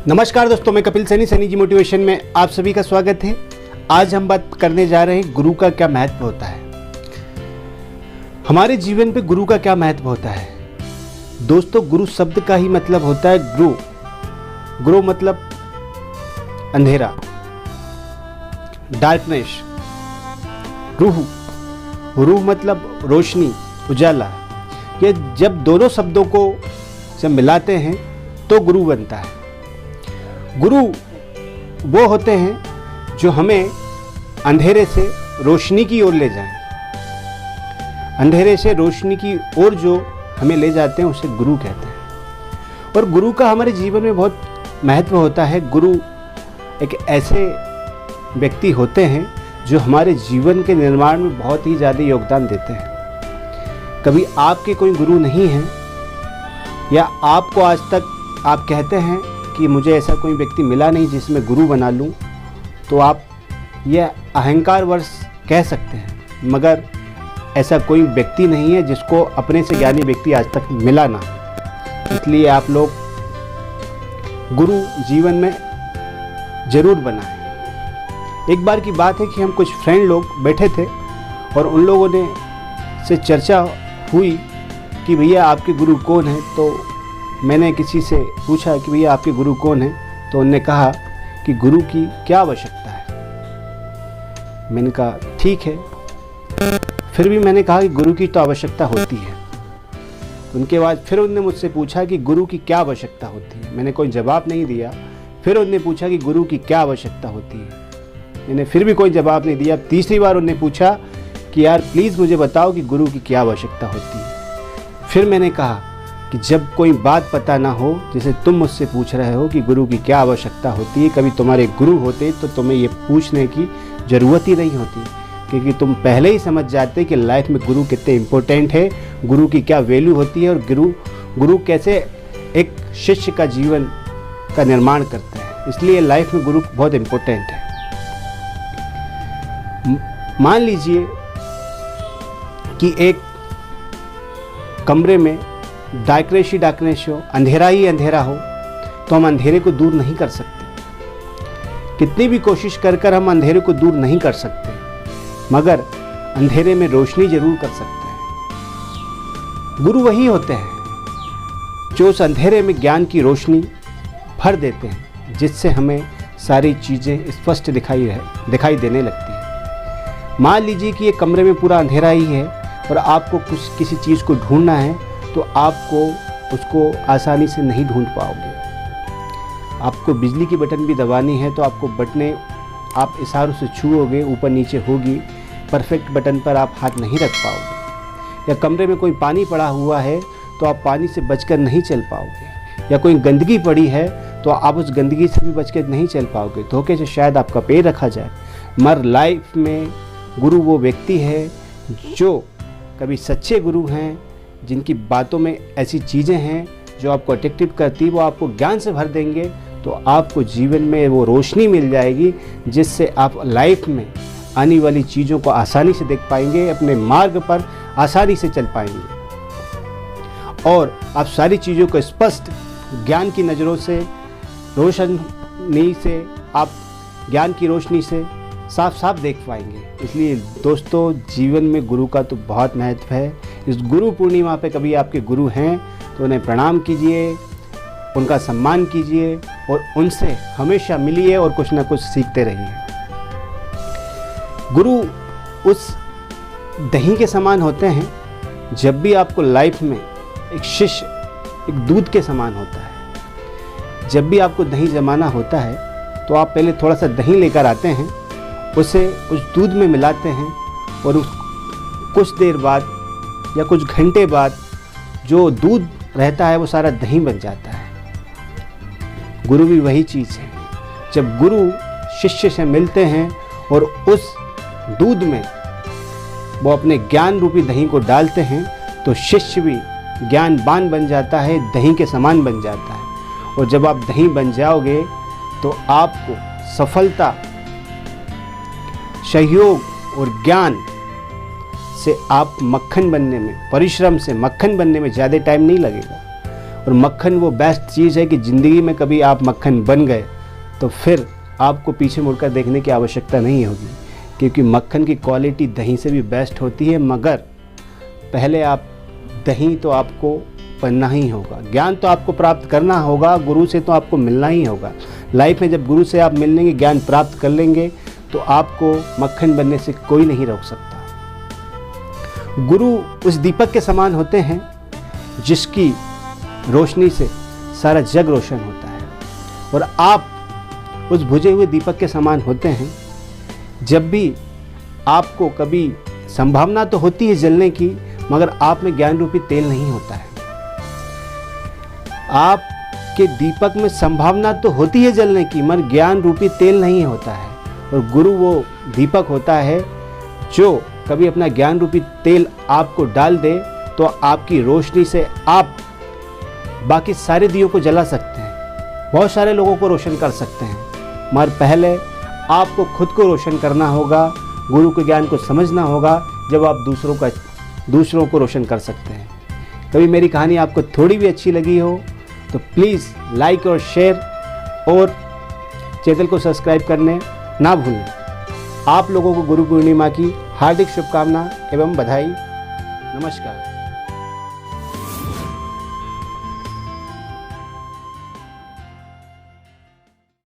नमस्कार दोस्तों, मैं कपिल सैनी, सैनी जी मोटिवेशन में आप सभी का स्वागत है। आज हम बात करने जा रहे हैं गुरु का क्या महत्व होता है। हमारे जीवन पे गुरु का क्या महत्व होता है। दोस्तों, गुरु शब्द का ही मतलब होता है ग्रो। ग्रो मतलब अंधेरा, डार्कनेस। रूह मतलब रोशनी, उजाला। ये जब दोनों शब्दों को जब मिलाते हैं तो गुरु बनता है। गुरु वो होते हैं जो हमें अंधेरे से रोशनी की ओर ले जाएं। अंधेरे से रोशनी की ओर जो हमें ले जाते हैं उसे गुरु कहते हैं। और गुरु का हमारे जीवन में बहुत महत्व होता है। गुरु एक ऐसे व्यक्ति होते हैं जो हमारे जीवन के निर्माण में बहुत ही ज़्यादा योगदान देते हैं। कभी आपके कोई गुरु नहीं है या आपको आज तक आप कहते हैं कि मुझे ऐसा कोई व्यक्ति मिला नहीं जिसमें गुरु बना लूं, तो आप यह अहंकारवश कह सकते हैं, मगर ऐसा कोई व्यक्ति नहीं है जिसको अपने से ज्ञानी व्यक्ति आज तक मिला ना। इसलिए आप लोग गुरु जीवन में ज़रूर बनाएं। एक बार की बात है कि हम कुछ फ्रेंड लोग बैठे थे और उन लोगों ने से चर्चा हुई कि भैया आपके गुरु कौन है। तो मैंने किसी से पूछा कि भैया आपके गुरु कौन है, तो उन्होंने कहा कि गुरु की क्या आवश्यकता है। मैंने कहा ठीक है, फिर भी मैंने कहा कि गुरु की तो आवश्यकता होती है। उनके बाद फिर उन्होंने मुझसे पूछा कि गुरु की क्या आवश्यकता होती है। मैंने कोई जवाब नहीं दिया। फिर उन्होंने पूछा कि गुरु की क्या आवश्यकता होती है। मैंने फिर भी कोई जवाब नहीं दिया। तीसरी बार उन्होंने पूछा कि यार प्लीज़ मुझे बताओ कि गुरु की क्या आवश्यकता होती है। फिर मैंने कहा कि जब कोई बात पता ना हो, जैसे तुम मुझसे पूछ रहे हो कि गुरु की क्या आवश्यकता होती है, कभी तुम्हारे गुरु होते तो तुम्हें ये पूछने की ज़रूरत ही नहीं होती, क्योंकि तुम पहले ही समझ जाते कि लाइफ में गुरु कितने इम्पोर्टेंट है, गुरु की क्या वैल्यू होती है और गुरु कैसे एक शिष्य का जीवन का निर्माण करता है। इसलिए लाइफ में गुरु बहुत इम्पोर्टेंट है। मान लीजिए कि एक कमरे में डार्कनेस हो, अंधेरा ही अंधेरा हो, तो हम अंधेरे को दूर नहीं कर सकते। कितनी भी कोशिश कर हम अंधेरे को दूर नहीं कर सकते, मगर अंधेरे में रोशनी जरूर कर सकते हैं। गुरु वही होते हैं जो उस अंधेरे में ज्ञान की रोशनी भर देते हैं, जिससे हमें सारी चीज़ें स्पष्ट दिखाई देने लगती हैं। मान लीजिए कि ये कमरे में पूरा अंधेरा ही है और आपको किसी चीज़ को ढूंढना है, तो आपको उसको आसानी से नहीं ढूंढ पाओगे। आपको बिजली की बटन भी दबानी है तो आपको बटने आप इशारों से छूओगे, ऊपर नीचे होगी, परफेक्ट बटन पर आप हाथ नहीं रख पाओगे। या कमरे में कोई पानी पड़ा हुआ है तो आप पानी से बचकर नहीं चल पाओगे। या कोई गंदगी पड़ी है तो आप उस गंदगी से भी बचकर नहीं चल पाओगे। धोखे से शायद आपका पैर रखा जाए। मगर लाइफ में गुरु वो व्यक्ति है जो कभी सच्चे गुरु हैं, जिनकी बातों में ऐसी चीज़ें हैं जो आपको अट्रैक्टिव करती, वो आपको ज्ञान से भर देंगे, तो आपको जीवन में वो रोशनी मिल जाएगी जिससे आप लाइफ में आने वाली चीज़ों को आसानी से देख पाएंगे, अपने मार्ग पर आसानी से चल पाएंगे और आप सारी चीज़ों को स्पष्ट ज्ञान की नज़रों से, रोशनी से, आप ज्ञान की रोशनी से साफ साफ देख पाएंगे। इसलिए दोस्तों, जीवन में गुरु का तो बहुत महत्व है। इस गुरु पूर्णिमा पे कभी आपके गुरु हैं तो उन्हें प्रणाम कीजिए, उनका सम्मान कीजिए और उनसे हमेशा मिलिए और कुछ ना कुछ सीखते रहिए। गुरु उस दही के समान होते हैं। जब भी आपको लाइफ में एक शिष्य एक दूध के समान होता है। जब भी आपको दही जमाना होता है तो आप पहले थोड़ा सा दही लेकर आते हैं, उसे उस दूध में मिलाते हैं और कुछ देर बाद या कुछ घंटे बाद जो दूध रहता है वो सारा दही बन जाता है। गुरु भी वही चीज़ है। जब गुरु शिष्य से मिलते हैं और उस दूध में वो अपने ज्ञान रूपी दही को डालते हैं, तो शिष्य भी ज्ञानवान बन जाता है, दही के समान बन जाता है। और जब आप दही बन जाओगे तो आपको सफलता, सहयोग और ज्ञान से आप मक्खन बनने में, परिश्रम से मक्खन बनने में ज़्यादा टाइम नहीं लगेगा। और मक्खन वो बेस्ट चीज़ है कि ज़िंदगी में कभी आप मक्खन बन गए तो फिर आपको पीछे मुड़कर देखने की आवश्यकता नहीं होगी, क्योंकि मक्खन की क्वालिटी दही से भी बेस्ट होती है। मगर पहले आप दही तो आपको बनना ही होगा, ज्ञान तो आपको प्राप्त करना होगा, गुरु से तो आपको मिलना ही होगा। लाइफ में जब गुरु से आप मिल लेंगे, ज्ञान प्राप्त कर लेंगे, तो आपको मक्खन बनने से कोई नहीं रोक सकता। गुरु उस दीपक के समान होते हैं जिसकी रोशनी से सारा जग रोशन होता है, और आप उस बुझे हुए दीपक के समान होते हैं। जब भी आपको कभी संभावना तो होती है जलने की, मगर आप में ज्ञान रूपी तेल नहीं होता है। आपके दीपक में संभावना तो होती है जलने की, मगर ज्ञान रूपी तेल नहीं होता है। और गुरु वो दीपक होता है जो कभी अपना ज्ञान रूपी तेल आपको डाल दे तो आपकी रोशनी से आप बाकी सारे दियों को जला सकते हैं, बहुत सारे लोगों को रोशन कर सकते हैं। मगर पहले आपको खुद को रोशन करना होगा, गुरु के ज्ञान को समझना होगा, जब आप दूसरों को रोशन कर सकते हैं। कभी मेरी कहानी आपको थोड़ी भी अच्छी लगी हो तो प्लीज़ लाइक और शेयर और चैनल को सब्सक्राइब करने ना भूलें। आप लोगों को गुरु पूर्णिमा की हार्दिक शुभकामना एवं बधाई। नमस्कार।